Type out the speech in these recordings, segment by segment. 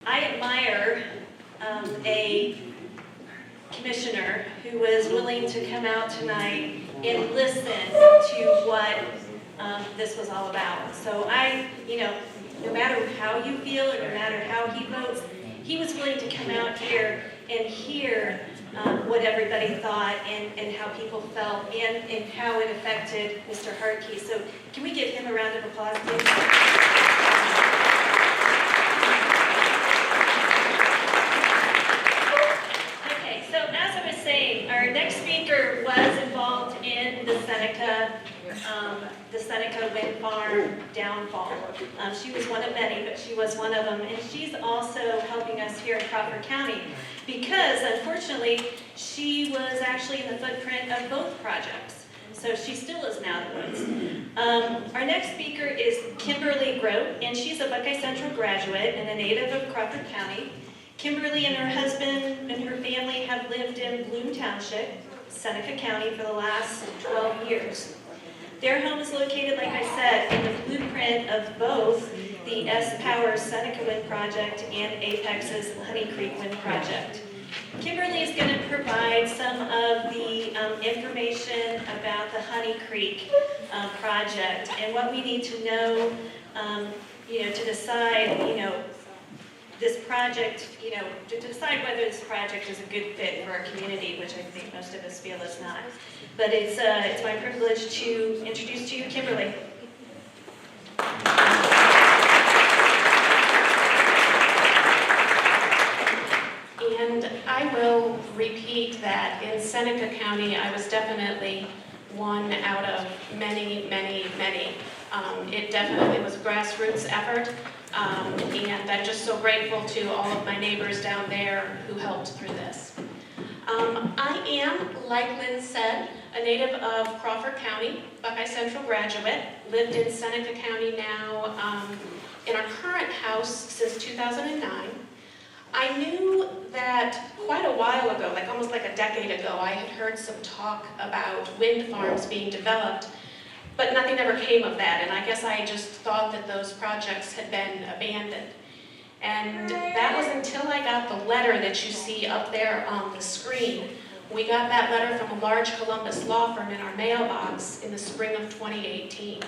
I admire a commissioner who was willing to come out tonight and listen to what this was all about. So no matter how you feel or no matter how he votes, he was willing to come out here and hear what everybody thought and how people felt and how it affected Mr. Hartke. So can we give him a round of applause, please? Our next speaker was involved in the Seneca Wind Farm downfall. She was one of many, but she was one of them. And she's also helping us here in Crawford County because, unfortunately, she was actually in the footprint of both projects. So she still is now the ones. Our next speaker is Kimberly Groth, and she's a Buckeye Central graduate and a native of Crawford County. Kimberly and her husband and her family have lived in Bloom Township, Seneca County, for the last 12 years. Their home is located, like I said, in the blueprint of both the sPower Seneca Wind project and Apex's Honey Creek Wind project. Kimberly is going to provide some of the information about the Honey Creek project and what we need to know, to decide, this project, to decide whether this project is a good fit for our community, which I think most of us feel it's not. But it's my privilege to introduce to you Kimberly. And I will repeat that in Seneca County, I was definitely one out of many, many, many. It definitely was a grassroots effort. And I'm just so grateful to all of my neighbors down there who helped through this. I am, like Lynn said, a native of Crawford County, Buckeye Central graduate, lived in Seneca County now in our current house since 2009. I knew that quite a while ago, almost like a decade ago, I had heard some talk about wind farms being developed, but nothing ever came of that, and I guess I just thought that those projects had been abandoned. And that was until I got the letter that you see up there on the screen. We got that letter from a large Columbus law firm in our mailbox in the spring of 2018.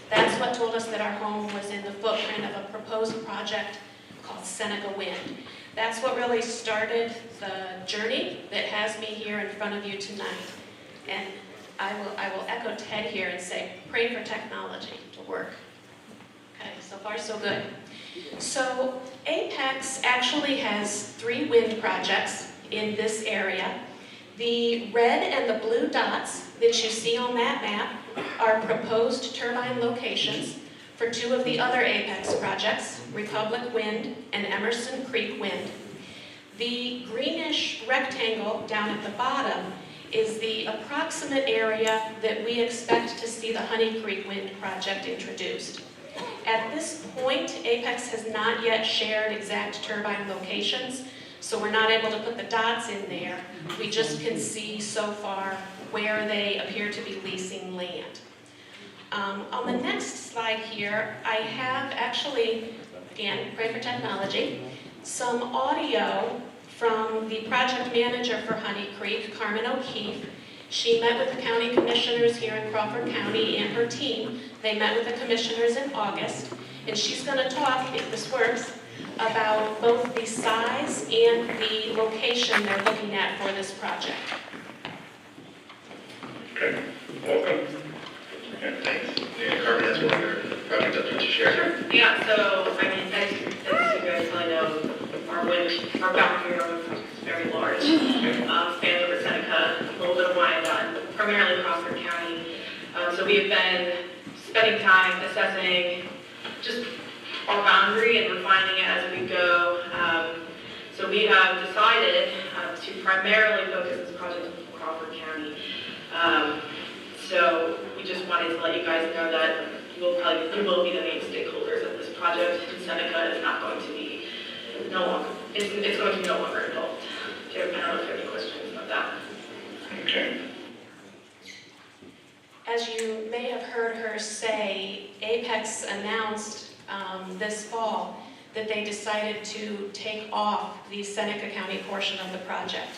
That's what told us that our home was in the footprint of a proposed project called Seneca Wind. That's what really started the journey that has me here in front of you tonight. And I will echo Ted here and say, pray for technology to work. Okay, so far so good. So Apex actually has 3 wind projects in this area. The red and the blue dots that you see on that map are proposed turbine locations for 2 of the other Apex projects, Republic Wind and Emerson Creek Wind. The greenish rectangle down at the bottom is the approximate area that we expect to see the Honey Creek Wind project introduced. At this point, Apex has not yet shared exact turbine locations, so we're not able to put the dots in there. We just can see so far where they appear to be leasing land. On the next slide here, I have actually, again, pray for technology, some audio from the project manager for Honey Creek, Carmen O'Keefe. She met with the county commissioners here in Crawford County and her team. They met with the commissioners in August, and she's going to talk, if this works, about both the size and the location they're looking at for this project. Okay, welcome. And thanks. Yeah, Carmen, that's one of your project updates to share. Sure. Yeah, so, as you guys probably know, our boundary road is very large. Spans over Seneca, a little bit of Wyandotte, primarily Crawford County. So we have been spending time assessing just our boundary and refining it as we go. So we have decided to primarily focus this project on Crawford County. So we just wanted to let you guys know that you will be the main stakeholders of this project. Seneca is not going to be it's going to be no longer involved. I don't know if you have any questions about that. Okay. As you may have heard her say, Apex announced this fall that they decided to take off the Seneca County portion of the project.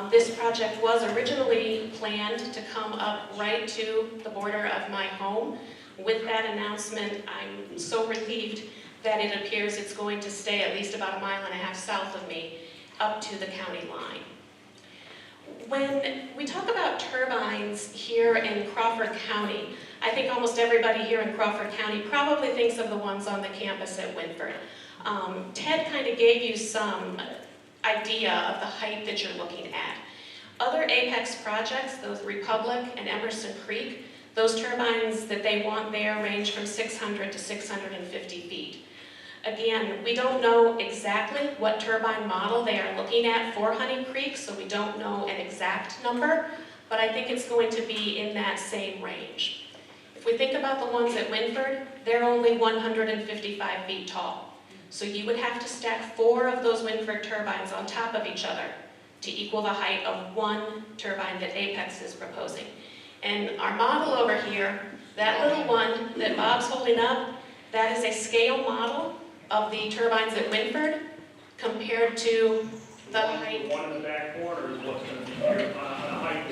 This project was originally planned to come up right to the border of my home. With that announcement, I'm so relieved that it appears it's going to stay at least about 1.5 miles south of me, up to the county line. When we talk about turbines here in Crawford County, I think almost everybody here in Crawford County probably thinks of the ones on the campus at Windford. Ted kind of gave you some idea of the height that you're looking at. Other Apex projects, those Republic and Emerson Creek, those turbines that they want there range from 600 to 650 feet. Again, we don't know exactly what turbine model they are looking at for Honey Creek, so we don't know an exact number, but I think it's going to be in that same range. If we think about the ones at Windford, they're only 155 feet tall. So you would have to stack 4 of those Windford turbines on top of each other to equal the height of one turbine that Apex is proposing. And our model over here, that little one that Bob's holding up, that is a scale model of the turbines at Windford compared to the height. The one in the back corner is what's going to be here on a height.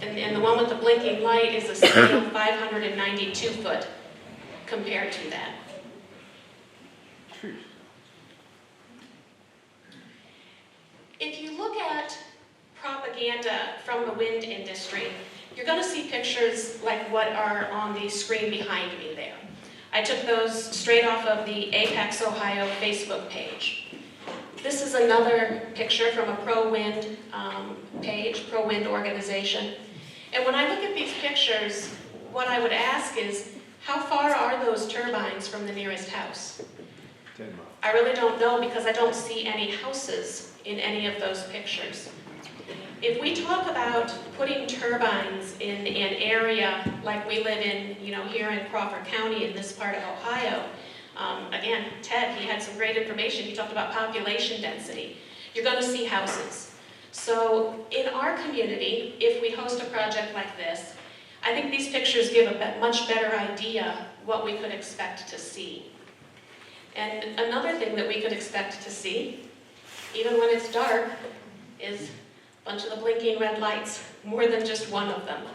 And the one with the blinking light is a scale 592 foot compared to that. If you look at propaganda from the wind industry, you're going to see pictures like what are on the screen behind me there. I took those straight off of the Apex Ohio Facebook page. This is another picture from a pro-wind page, pro-wind organization. And when I look at these pictures, what I would ask is, how far are those turbines from the nearest house? 10 miles. I really don't know because I don't see any houses in any of those pictures. If we talk about putting turbines in an area like we live in, here in Crawford County in this part of Ohio, again, Ted, he had some great information. He talked about population density. You're going to see houses. So in our community, if we host a project like this, I think these pictures give a much better idea what we could expect to see. And another thing that we could expect to see, even when it's dark, is a bunch of the blinking red lights, more than just one of them.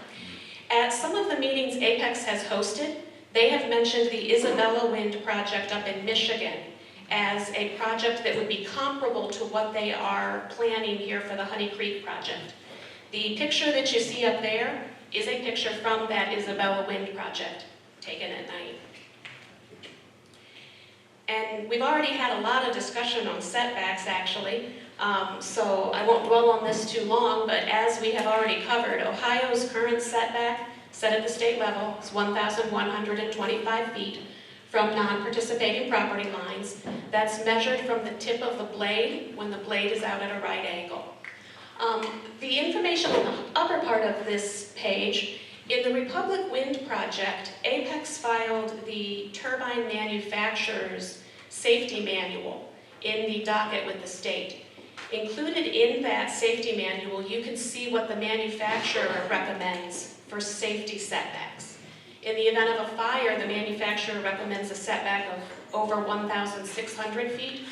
At some of the meetings Apex has hosted, they have mentioned the Isabella Wind project up in Michigan as a project that would be comparable to what they are planning here for the Honey Creek project. The picture that you see up there is a picture from that Isabella Wind project, taken at night. And we've already had a lot of discussion on setbacks, actually, so I won't dwell on this too long, but as we have already covered, Ohio's current setback, set at the state level, is 1,125 feet from non-participating property lines. That's measured from the tip of the blade when the blade is out at a right angle. The information on the upper part of this page, in the Republic Wind project, Apex filed the turbine manufacturer's safety manual in the docket with the state. Included in that safety manual, you can see what the manufacturer recommends for safety setbacks. In the event of a fire, the manufacturer recommends a setback of over 1,600 feet.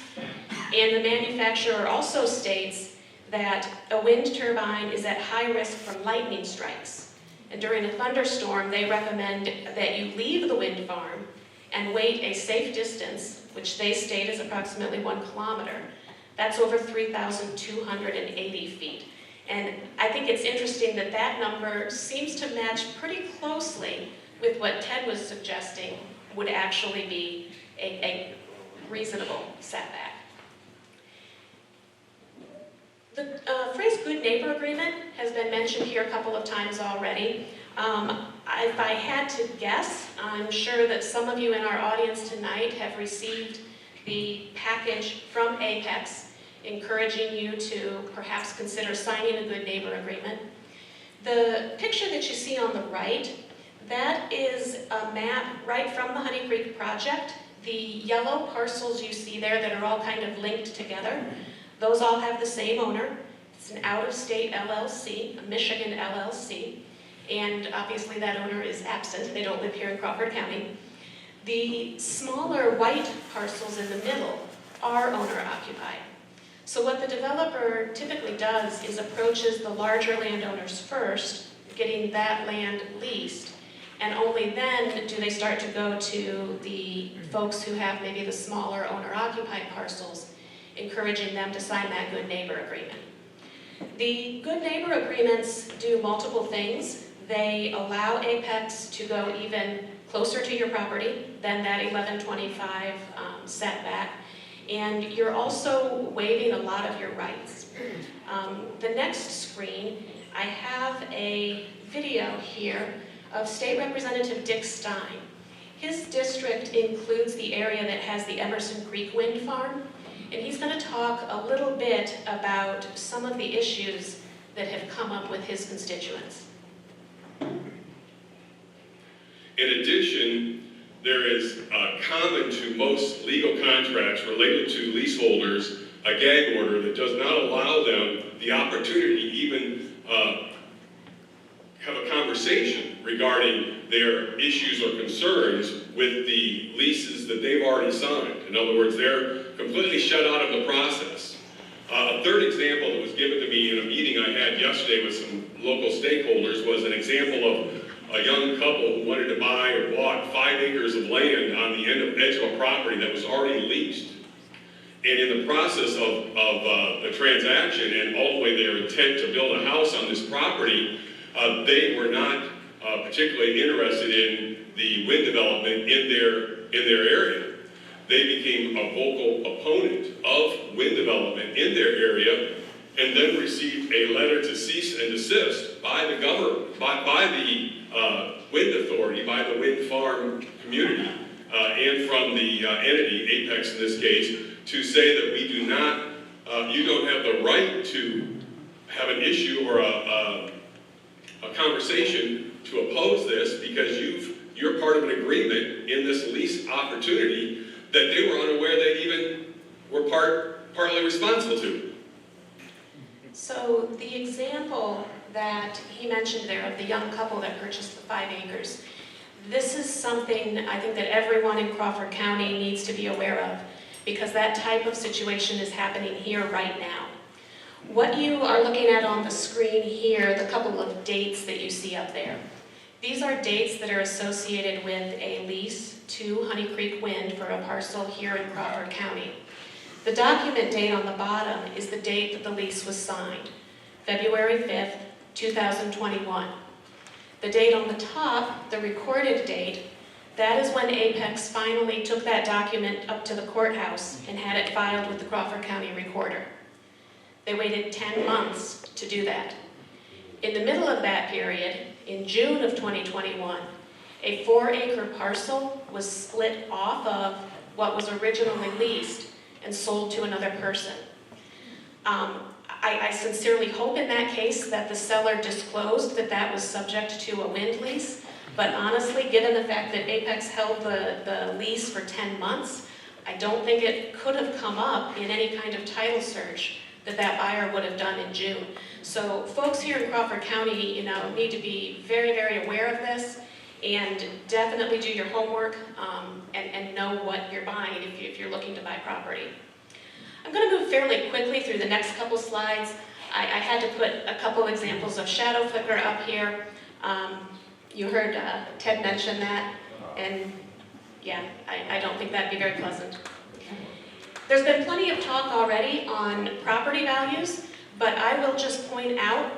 And the manufacturer also states that a wind turbine is at high risk from lightning strikes. And during a thunderstorm, they recommend that you leave the wind farm and wait a safe distance, which they state is approximately 1 kilometer. That's over 3,280 feet. And I think it's interesting that that number seems to match pretty closely with what Ted was suggesting would actually be a reasonable setback. The phrase good neighbor agreement has been mentioned here a couple of times already. If I had to guess, I'm sure that some of you in our audience tonight have received the package from Apex encouraging you to perhaps consider signing a good neighbor agreement. The picture that you see on the right, that is a map right from the Honey Creek project. The yellow parcels you see there that are all kind of linked together, those all have the same owner. It's an out-of-state LLC, a Michigan LLC, and obviously that owner is absent. They don't live here in Crawford County. The smaller white parcels in the middle are owner-occupied. So what the developer typically does is approaches the larger landowners first, getting that land leased, and only then do they start to go to the folks who have maybe the smaller owner-occupied parcels, encouraging them to sign that good neighbor agreement. The good neighbor agreements do multiple things. They allow Apex to go even closer to your property than that 1125 setback, and you're also waiving a lot of your rights. The next screen, I have a video here of State Representative Dick Stein. His district includes the area that has the Emerson Creek Wind Farm, and he's going to talk a little bit about some of the issues that have come up with his constituents. In addition, there is common to most legal contracts related to leaseholders a gag order that does not allow them the opportunity to even have a conversation regarding their issues or concerns with the leases that they've already signed. In other words, they're completely shut out of the process. A third example that was given to me in a meeting I had yesterday with some local stakeholders was an example of a young couple who wanted to buy or bought 5 acres of land on the edge of a property that was already leased. And in the process of the transaction and ultimately their intent to build a house on this property, they were not particularly interested in the wind development in their area. They became a vocal opponent of wind development in their area, and then received a letter to cease and desist by the government, by the wind authority, by the wind farm community, and from the entity, Apex in this case, to say that we do not, you don't have the right to have an issue or a conversation to oppose this because you're part of an agreement in this lease opportunity that they were unaware they even were partly responsible to. So the example that he mentioned there of the young couple that purchased the 5 acres, this is something I think that everyone in Crawford County needs to be aware of because that type of situation is happening here right now. What you are looking at on the screen here, the couple of dates that you see up there, these are dates that are associated with a lease to Honey Creek Wind for a parcel here in Crawford County. The document date on the bottom is the date that the lease was signed, February 5th, 2021. The date on the top, the recorded date, that is when Apex finally took that document up to the courthouse and had it filed with the Crawford County Recorder. They waited 10 months to do that. In the middle of that period, in June of 2021, a 4-acre parcel was split off of what was originally leased and sold to another person. I sincerely hope in that case that the seller disclosed that that was subject to a wind lease, but honestly, given the fact that Apex held the lease for 10 months, I don't think it could have come up in any kind of title search that buyer would have done in June. So folks here in Crawford County, need to be very, very aware of this and definitely do your homework and know what you're buying if you're looking to buy property. I'm going to move fairly quickly through the next couple slides. I had to put a couple examples of shadow flicker up here. You heard Ted mention that, and yeah, I don't think that'd be very pleasant. There's been plenty of talk already on property values, but I will just point out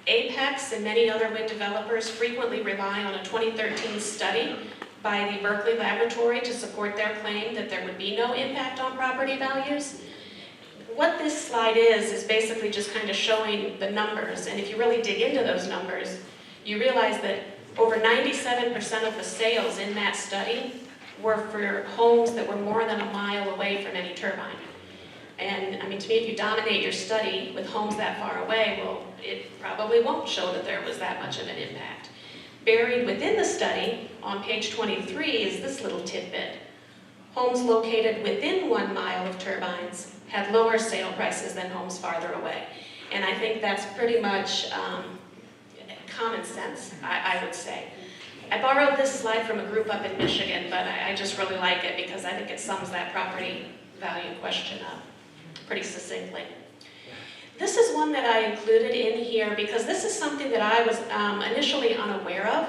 Apex and many other wind developers frequently rely on a 2013 study by the Berkeley Laboratory to support their claim that there would be no impact on property values. What this slide is basically just kind of showing the numbers, and if you really dig into those numbers, you realize that over 97% of the sales in that study were for homes that were more than a mile away from any turbine. And I mean, to me, if you dominate your study with homes that far away, well, it probably won't show that there was that much of an impact. Buried within the study, on page 23, is this little tidbit. Homes located within 1 mile of turbines had lower sale prices than homes farther away. And I think that's pretty much common sense, I would say. I borrowed this slide from a group up in Michigan, but I just really like it because I think it sums that property value question up pretty succinctly. This is one that I included in here because this is something that I was initially unaware of,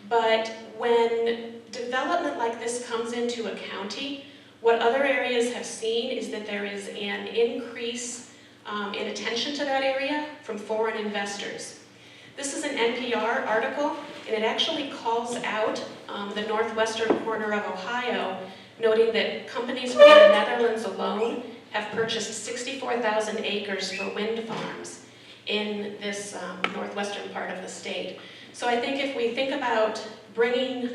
but when development like this comes into a county, what other areas have seen is that there is an increase in attention to that area from foreign investors. This is an NPR article, and it actually calls out the northwestern corner of Ohio, noting that companies from the Netherlands alone have purchased 64,000 acres for wind farms in this northwestern part of the state. So I think if we think about bringing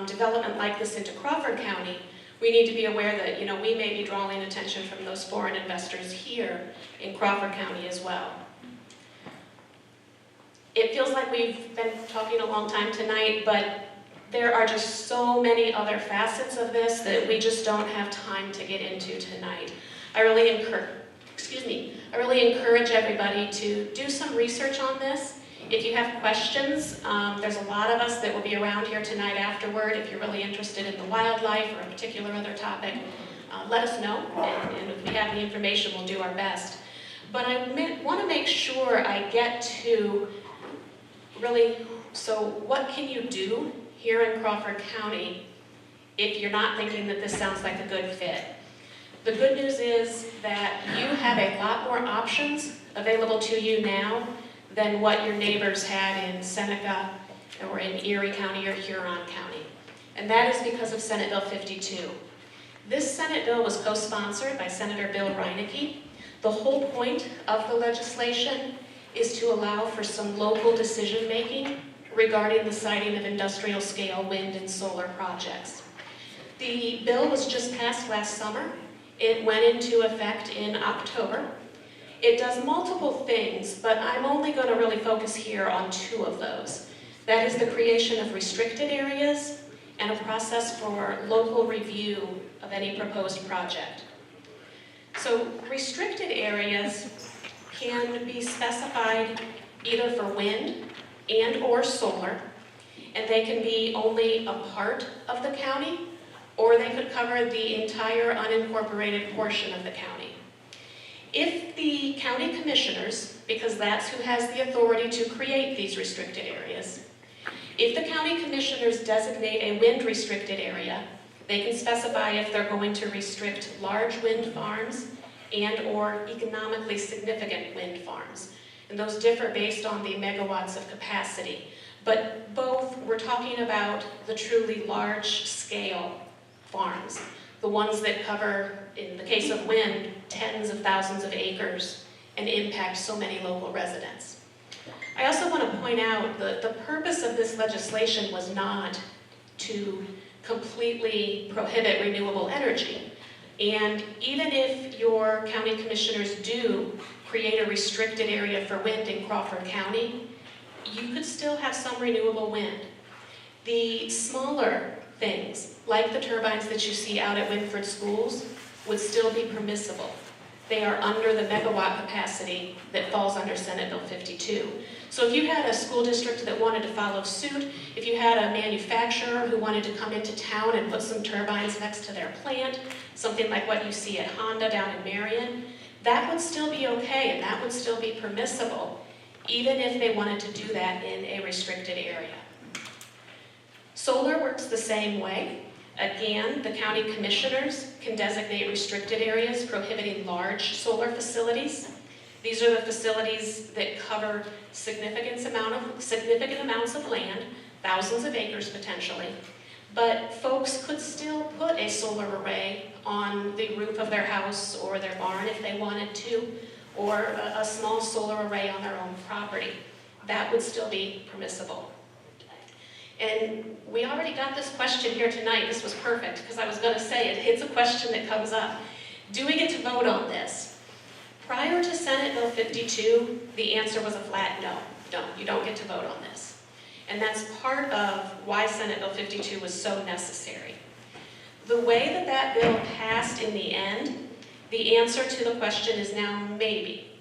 development like this into Crawford County, we need to be aware that, you know, we may be drawing attention from those foreign investors here in Crawford County as well. It feels like we've been talking a long time tonight, but there are just so many other facets of this that we just don't have time to get into tonight. I really encourage everybody to do some research on this. If you have questions, there's a lot of us that will be around here tonight afterward. If you're really interested in the wildlife or a particular other topic, let us know, and if we have the information, we'll do our best. But I want to make sure I get to really, so what can you do here in Crawford County if you're not thinking that this sounds like a good fit? The good news is that you have a lot more options available to you now than what your neighbors had in Seneca or in Erie County or Huron County. And that is because of Senate Bill 52. This Senate bill was co-sponsored by Senator Bill Reineke. The whole point of the legislation is to allow for some local decision-making regarding the siting of industrial-scale wind and solar projects. The bill was just passed last summer. It went into effect in October. It does multiple things, but I'm only going to really focus here on two of those. That is the creation of restricted areas and a process for local review of any proposed project. So restricted areas can be specified either for wind and or solar, and they can be only a part of the county, or they could cover the entire unincorporated portion of the county. If the county commissioners, because that's who has the authority to create these restricted areas, if the county commissioners designate a wind restricted area, they can specify if they're going to restrict large wind farms and or economically significant wind farms. And those differ based on the megawatts of capacity. But both, we're talking about the truly large scale farms, the ones that cover, in the case of wind, tens of thousands of acres and impact so many local residents. I also want to point out that the purpose of this legislation was not to completely prohibit renewable energy. And even if your county commissioners do create a restricted area for wind in Crawford County, you could still have some renewable wind. The smaller things, like the turbines that you see out at Winford Schools, would still be permissible. They are under the megawatt capacity that falls under Senate Bill 52. So if you had a school district that wanted to follow suit, if you had a manufacturer who wanted to come into town and put some turbines next to their plant, something like what you see at Honda down in Marion, that would still be okay and that would still be permissible, even if they wanted to do that in a restricted area. Solar works the same way. Again, the county commissioners can designate restricted areas prohibiting large solar facilities. These are the facilities that cover significant amounts of land, thousands of acres potentially, but folks could still put a solar array on the roof of their house or their barn if they wanted to, or a small solar array on their own property. That would still be permissible. And we already got this question here tonight. This was perfect, because I was going to say it's a question that comes up. Do we get to vote on this? Prior to Senate Bill 52, the answer was a flat no. You don't get to vote on this. And that's part of why Senate Bill 52 was so necessary. The way that that bill passed in the end, the answer to the question is now maybe.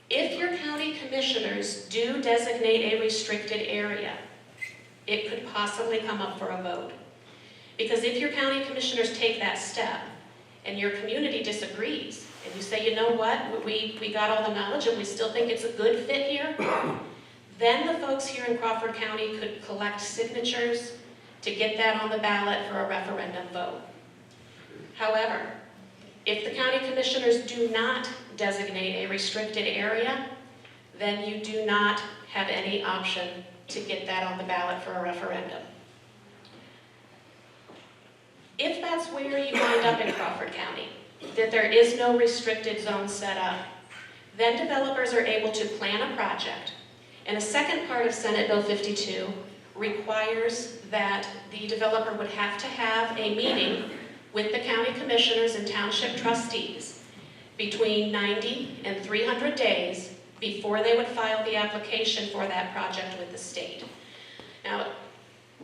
If your county commissioners do designate a restricted area, it could possibly come up for a vote. Because if your county commissioners take that step and your community disagrees, and you say, you know what, we got all the knowledge and we still think it's a good fit here, then the folks here in Crawford County could collect signatures to get that on the ballot for a referendum vote. However, if the county commissioners do not designate a restricted area, then you do not have any option to get that on the ballot for a referendum. If that's where you wind up in Crawford County, that there is no restricted zone set up, then developers are able to plan a project. And a second part of Senate Bill 52 requires that the developer would have to have a meeting with the county commissioners and township trustees between 90 and 300 days before they would file the application for that project with the state. Now,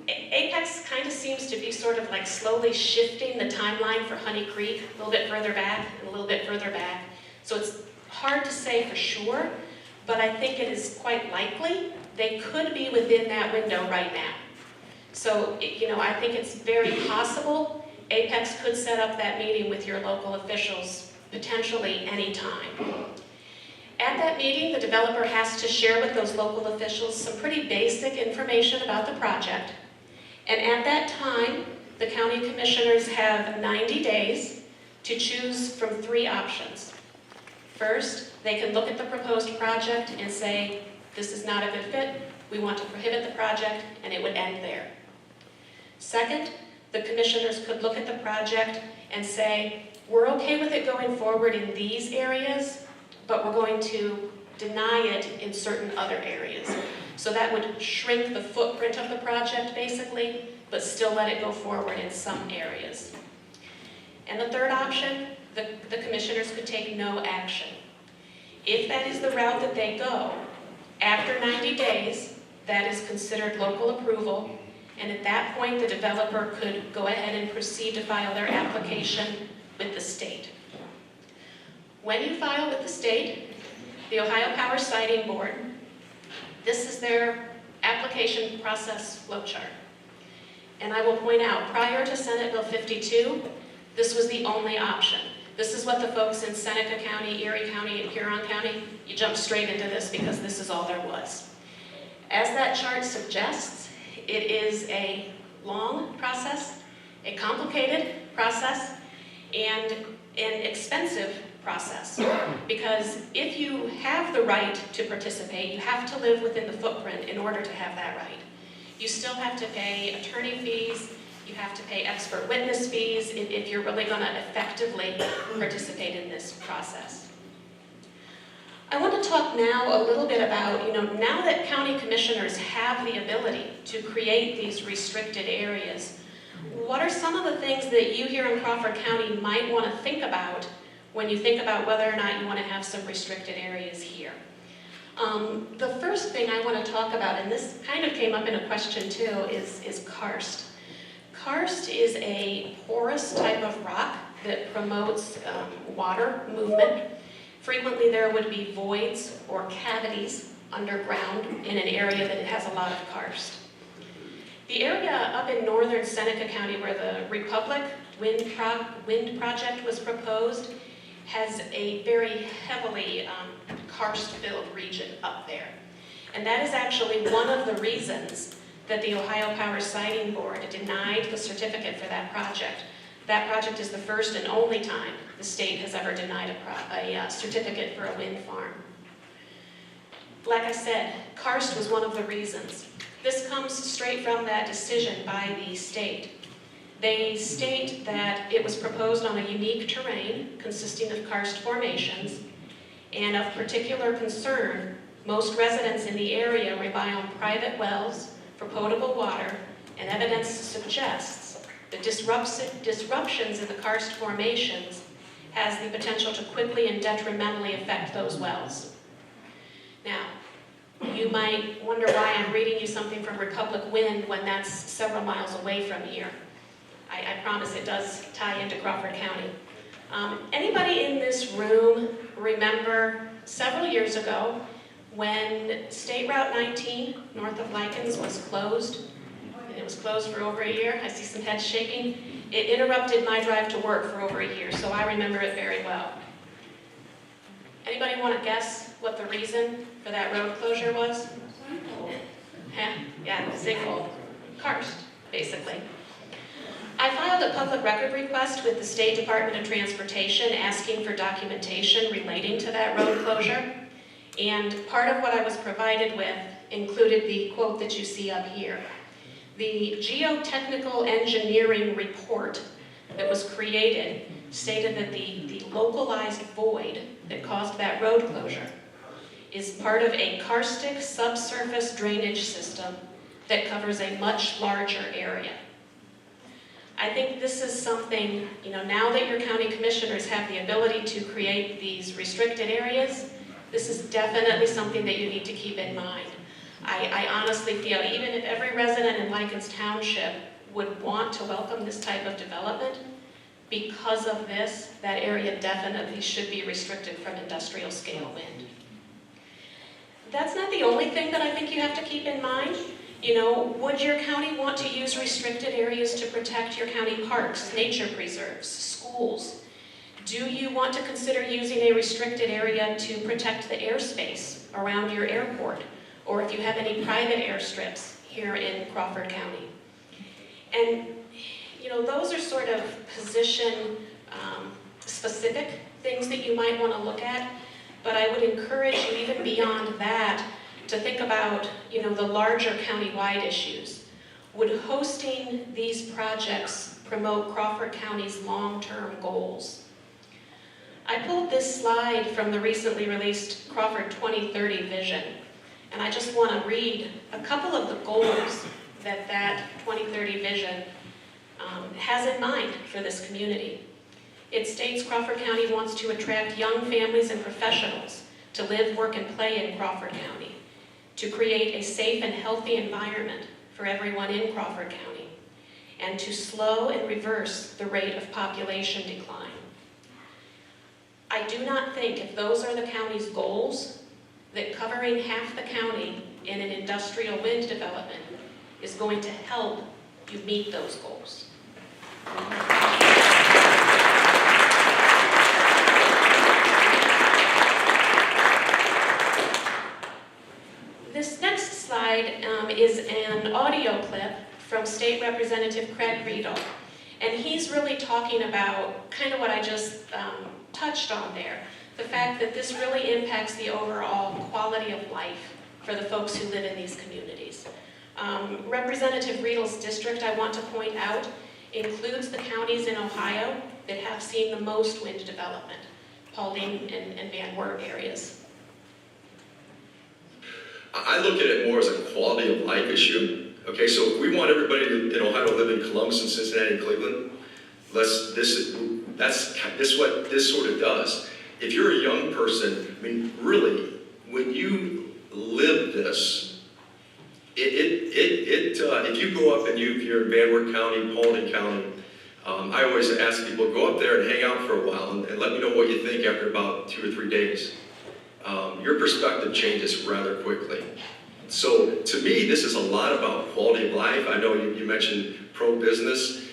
Apex kind of seems to be sort of like slowly shifting the timeline for Honey Creek a little bit further back and a little bit further back. So it's hard to say for sure, but I think it is quite likely they could be within that window right now. So, I think it's very possible Apex could set up that meeting with your local officials potentially any time. At that meeting, the developer has to share with those local officials some pretty basic information about the project. And at that time, the county commissioners have 90 days to choose from 3 options. First, they can look at the proposed project and say, this is not a good fit, we want to prohibit the project, and it would end there. Second, the commissioners could look at the project and say, we're okay with it going forward in these areas, but we're going to deny it in certain other areas. So that would shrink the footprint of the project, basically, but still let it go forward in some areas. And the third option, the commissioners could take no action. If that is the route that they go, after 90 days, that is considered local approval, and at that point, the developer could go ahead and proceed to file their application with the state. When you file with the state, the Ohio Power Siting Board, this is their application process flowchart. And I will point out, prior to Senate Bill 52, this was the only option. This is what the folks in Seneca County, Erie County, and Huron County, you jump straight into this because this is all there was. As that chart suggests, it is a long process, a complicated process, and an expensive process. Because if you have the right to participate, you have to live within the footprint in order to have that right. You still have to pay attorney fees, you have to pay expert witness fees if you're really going to effectively participate in this process. I want to talk now a little bit about, now that county commissioners have the ability to create these restricted areas, what are some of the things that you here in Crawford County might want to think about when you think about whether or not you want to have some restricted areas here? The first thing I want to talk about, and this kind of came up in a question too, is karst. Karst is a porous type of rock that promotes water movement. Frequently there would be voids or cavities underground in an area that has a lot of karst. The area up in northern Seneca County where the Republic Wind project was proposed has a very heavily karst-filled region up there. And that is actually one of the reasons that the Ohio Power Siting Board denied the certificate for that project. That project is the first and only time the state has ever denied a certificate for a wind farm. Like I said, karst was one of the reasons. This comes straight from that decision by the state. They state that it was proposed on a unique terrain consisting of karst formations, and of particular concern, most residents in the area rely on private wells for potable water, and evidence suggests that disruptions in the karst formations has the potential to quickly and detrimentally affect those wells. Now, you might wonder why I'm reading you something from Republic Wind when that's several miles away from here. I promise it does tie into Crawford County. Anybody in this room remember several years ago when State Route 19 north of Likens was closed and it was closed for over a year. I see some heads shaking. It interrupted my drive to work for over a year, so I remember it very well. Anybody want to guess what the reason for that road closure was? Yeah, sinkhole. Karst, basically. I filed a public record request with the State Department of Transportation asking for documentation relating to that road closure. And part of what I was provided with included the quote that you see up here. The geotechnical engineering report that was created stated that the localized void that caused that road closure is part of a karstic subsurface drainage system that covers a much larger area. I think this is something, now that your county commissioners have the ability to create these restricted areas, this is definitely something that you need to keep in mind. I honestly feel even if every resident in Lycans Township would want to welcome this type of development, because of this, that area definitely should be restricted from industrial scale wind. That's not the only thing that I think you have to keep in mind. Would your county want to use restricted areas to protect your county parks, nature preserves, schools? Do you want to consider using a restricted area to protect the airspace around your airport? Or if you have any private airstrips here in Crawford County? And, those are sort of position specific things that you might want to look at, but I would encourage you even beyond that to think about, the larger county-wide issues. Would hosting these projects promote Crawford County's long-term goals? I pulled this slide from the recently released Crawford 2030 vision, and I just want to read a couple of the goals that 2030 vision has in mind for this community. It states Crawford County wants to attract young families and professionals to live, work, and play in Crawford County, to create a safe and healthy environment for everyone in Crawford County, and to slow and reverse the rate of population decline. I do not think if those are the county's goals, that covering half the county in an industrial wind development is going to help you meet those goals. This next slide is an audio clip from State Representative Craig Riedel, and he's really talking about kind of what I just touched on there, the fact that this really impacts the overall quality of life for the folks who live in these communities. Representative Riedel's district, I want to point out, includes the counties in Ohio that have seen the most wind development, Paulding and Van Wert areas. I look at it more as a quality of life issue. Okay, so if we want everybody in Ohio to live in Columbus and Cincinnati and Cleveland, that's what this sort of does. If you're a young person, really, when you live this, if you go up and you're in Van Wert County, Paulding County, I always ask people, go up there and hang out for a while and let me know what you think after about 2 or 3 days. Your perspective changes rather quickly. So to me, this is a lot about quality of life. I know you mentioned pro-business.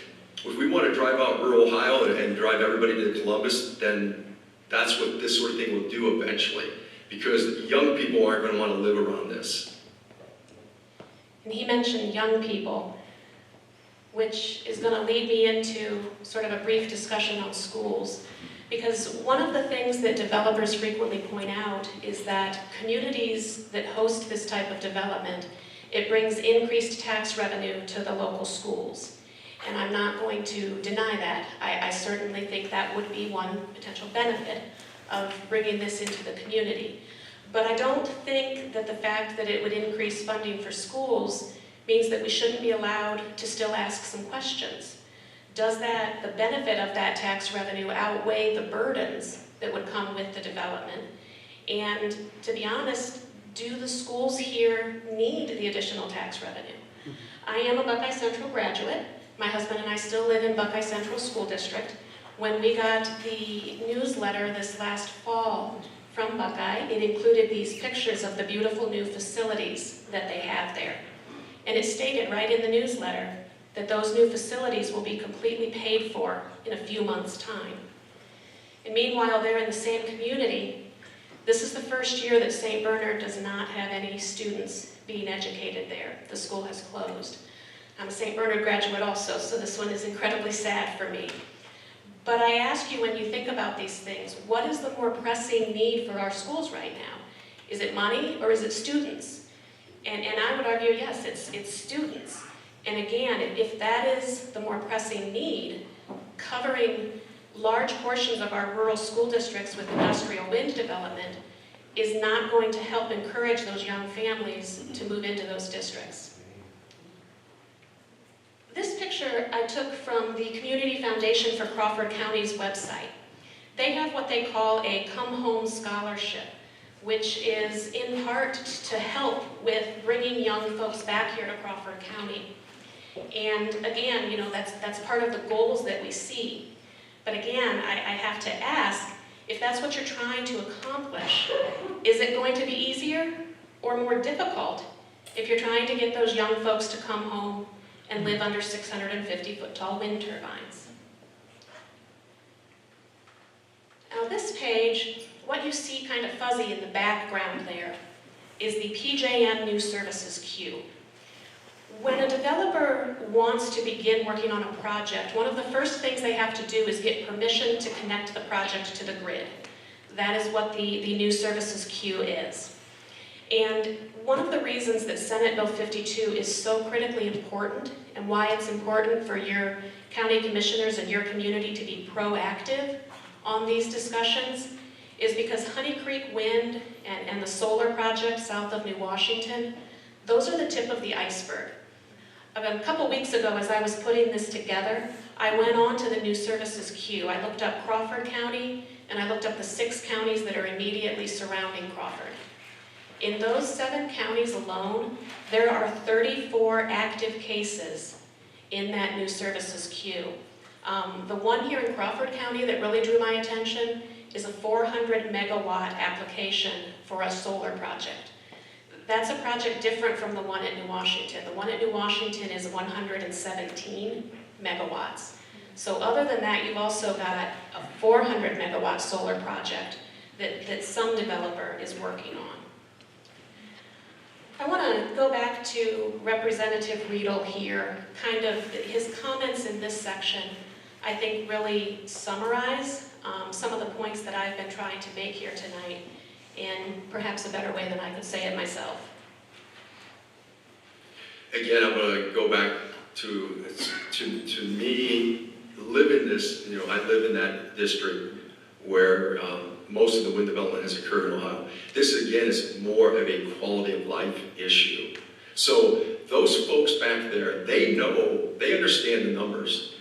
If we want to drive out rural Ohio and drive everybody to Columbus, then that's what this sort of thing will do eventually, because young people aren't going to want to live around this. And he mentioned young people, which is going to lead me into sort of a brief discussion on schools. Because one of the things that developers frequently point out is that communities that host this type of development, it brings increased tax revenue to the local schools. And I'm not going to deny that. I certainly think that would be one potential benefit of bringing this into the community. But I don't think that the fact that it would increase funding for schools means that we shouldn't be allowed to still ask some questions. Does the benefit of that tax revenue outweigh the burdens that would come with the development? And to be honest, do the schools here need the additional tax revenue? I am a Buckeye Central graduate. My husband and I still live in Buckeye Central School District. When we got the newsletter this last fall from Buckeye, it included these pictures of the beautiful new facilities that they have there. And it stated right in the newsletter that those new facilities will be completely paid for in a few months' time. And meanwhile, they're in the same community. This is the first year that St. Bernard does not have any students being educated there. The school has closed. I'm a St. Bernard graduate also, so this one is incredibly sad for me. But I ask you, when you think about these things, what is the more pressing need for our schools right now? Is it money or is it students? And I would argue, yes, it's students. And again, if that is the more pressing need, covering large portions of our rural school districts with industrial wind development is not going to help encourage those young families to move into those districts. This picture I took from the Community Foundation for Crawford County's website. They have what they call a Come Home Scholarship, which is in part to help with bringing young folks back here to Crawford County. And again, that's part of the goals that we see. But again, I have to ask, if that's what you're trying to accomplish, is it going to be easier or more difficult if you're trying to get those young folks to come home and live under 650-foot tall wind turbines? Now this page, what you see kind of fuzzy in the background there is the PJM New Services queue. When a developer wants to begin working on a project, one of the first things they have to do is get permission to connect the project to the grid. That is what the New Services queue is. And one of the reasons that Senate Bill 52 is so critically important, and why it's important for your county commissioners and your community to be proactive on these discussions, is because Honey Creek Wind and the solar project south of New Washington, those are the tip of the iceberg. A couple weeks ago, as I was putting this together, I went on to the New Services queue. I looked up Crawford County, and I looked up the 6 counties that are immediately surrounding Crawford. In those 7 counties alone, there are 34 active cases in that New Services queue. The one here in Crawford County that really drew my attention is a 400 megawatt application for a solar project. That's a project different from the one at New Washington. The one at New Washington is 117 megawatts. So other than that, you've also got a 400 megawatt solar project that some developer is working on. I want to go back to Representative Riedel here. Kind of his comments in this section, I think, really summarize some of the points that I've been trying to make here tonight in perhaps a better way than I could say it myself. Again, I'm going to go back to me, live in this, I live in that district where most of the wind development has occurred in Ohio. This, again, is more of a quality of life issue. So those folks back there, they know, they understand the numbers.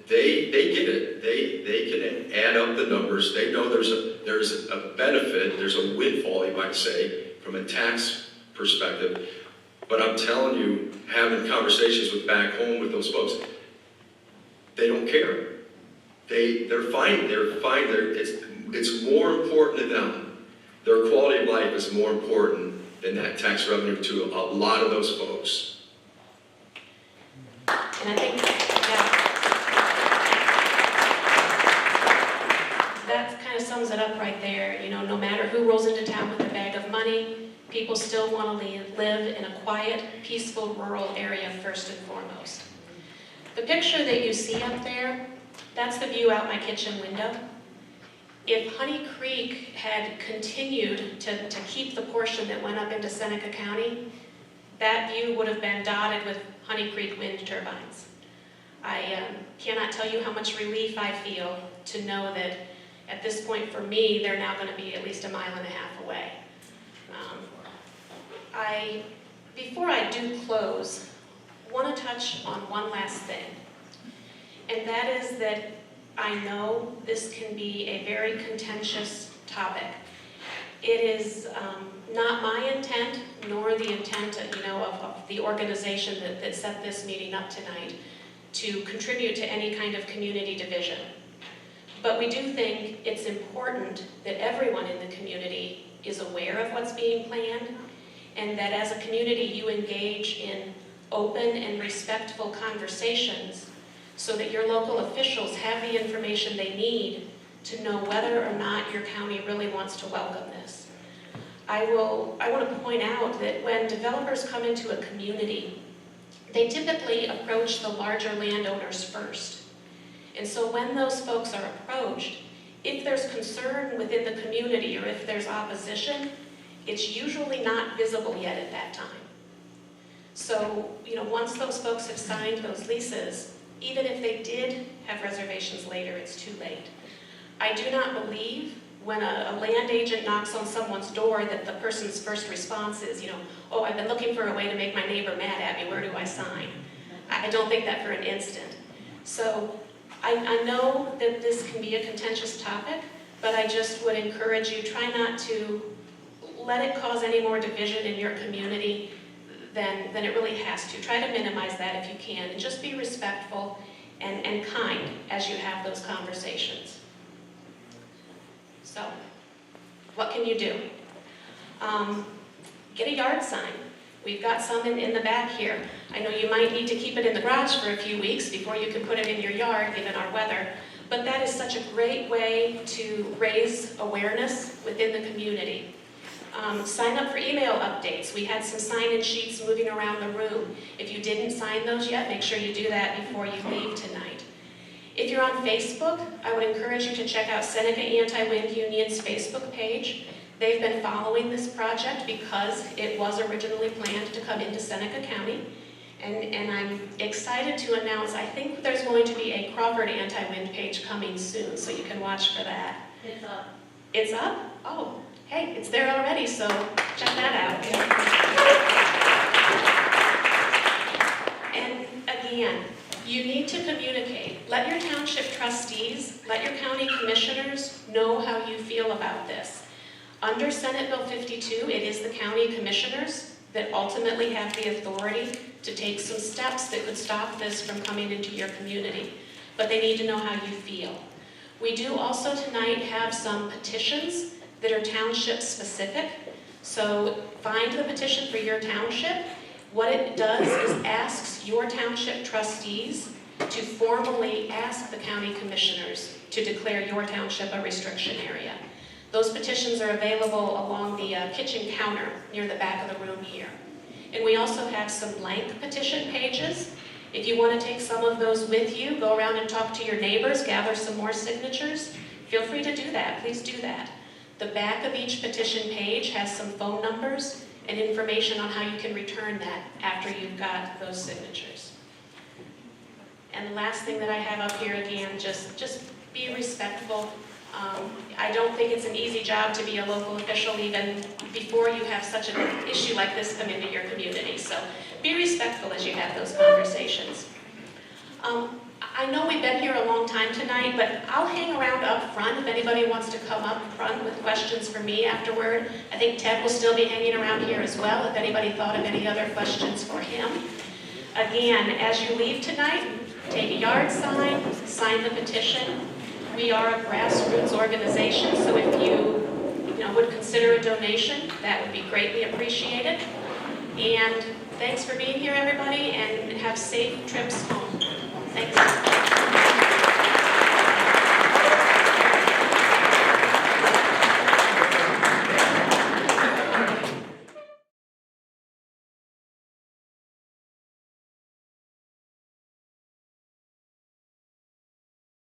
They get it. They can add up the numbers. They know there's a benefit, there's a windfall, you might say, from a tax perspective. But I'm telling you, having conversations with back home with those folks, they don't care. They're fine. It's more important to them. Their quality of life is more important than that tax revenue to a lot of those folks. And I think, that kind of sums it up right there. No matter who rolls into town with a bag of money, people still want to live in a quiet, peaceful, rural area first and foremost. The picture that you see up there, that's the view out my kitchen window. If Honey Creek had continued to keep the portion that went up into Seneca County, that view would have been dotted with Honey Creek wind turbines. I cannot tell you how much relief I feel to know that at this point for me, they're now going to be at least 1.5 miles away. Before I do close, want to touch on one last thing. And that is that I know this can be a very contentious topic. It is not my intent, nor the intent of the organization that set this meeting up tonight, to contribute to any kind of community division. But we do think it's important that everyone in the community is aware of what's being planned and that as a community you engage in open and respectful conversations so that your local officials have the information they need to know whether or not your county really wants to welcome this. I want to point out that when developers come into a community, they typically approach the larger landowners first. And so when those folks are approached, if there's concern within the community or if there's opposition, it's usually not visible yet at that time. So, once those folks have signed those leases, even if they did have reservations later, it's too late. I do not believe when a land agent knocks on someone's door that the person's first response is, oh, I've been looking for a way to make my neighbor mad at me, where do I sign? I don't think that for an instant. So I know that this can be a contentious topic, but I just would encourage you, try not to let it cause any more division in your community than it really has to. Try to minimize that if you can, and just be respectful and kind as you have those conversations. So, what can you do? Get a yard sign. We've got some in the back here. I know you might need to keep it in the garage for a few weeks before you can put it in your yard, given our weather, but that is such a great way to raise awareness within the community. Sign up for email updates. We had some sign-in sheets moving around the room. If you didn't sign those yet, make sure you do that before you leave tonight. If you're on Facebook, I would encourage you to check out Seneca Anti-Wind Union's Facebook page. They've been following this project because it was originally planned to come into Seneca County. And I'm excited to announce, I think there's going to be a Crawford Anti-Wind page coming soon, so you can watch for that. It's up. It's up? Oh, hey, it's there already, so check that out. And again, you need to communicate. Let your township trustees, let your county commissioners know how you feel about this. Under Senate Bill 52, it is the county commissioners that ultimately have the authority to take some steps that could stop this from coming into your community. But they need to know how you feel. We do also tonight have some petitions that are township specific. So find the petition for your township. What it does is asks your township trustees to formally ask the county commissioners to declare your township a restriction area. Those petitions are available along the kitchen counter near the back of the room here. And we also have some blank petition pages. If you want to take some of those with you, go around and talk to your neighbors, gather some more signatures, feel free to do that. Please do that. The back of each petition page has some phone numbers and information on how you can return that after you've got those signatures. And the last thing that I have up here again, just be respectful. I don't think it's an easy job to be a local official even before you have such an issue like this come into your community. So be respectful as you have those conversations. I know we've been here a long time tonight, but I'll hang around up front if anybody wants to come up front with questions for me afterward. I think Ted will still be hanging around here as well if anybody thought of any other questions for him. Again, as you leave tonight, take a yard sign, sign the petition. We are a grassroots organization, so if you would consider a donation, that would be greatly appreciated. And thanks for being here, everybody, and have safe trips home. Thanks.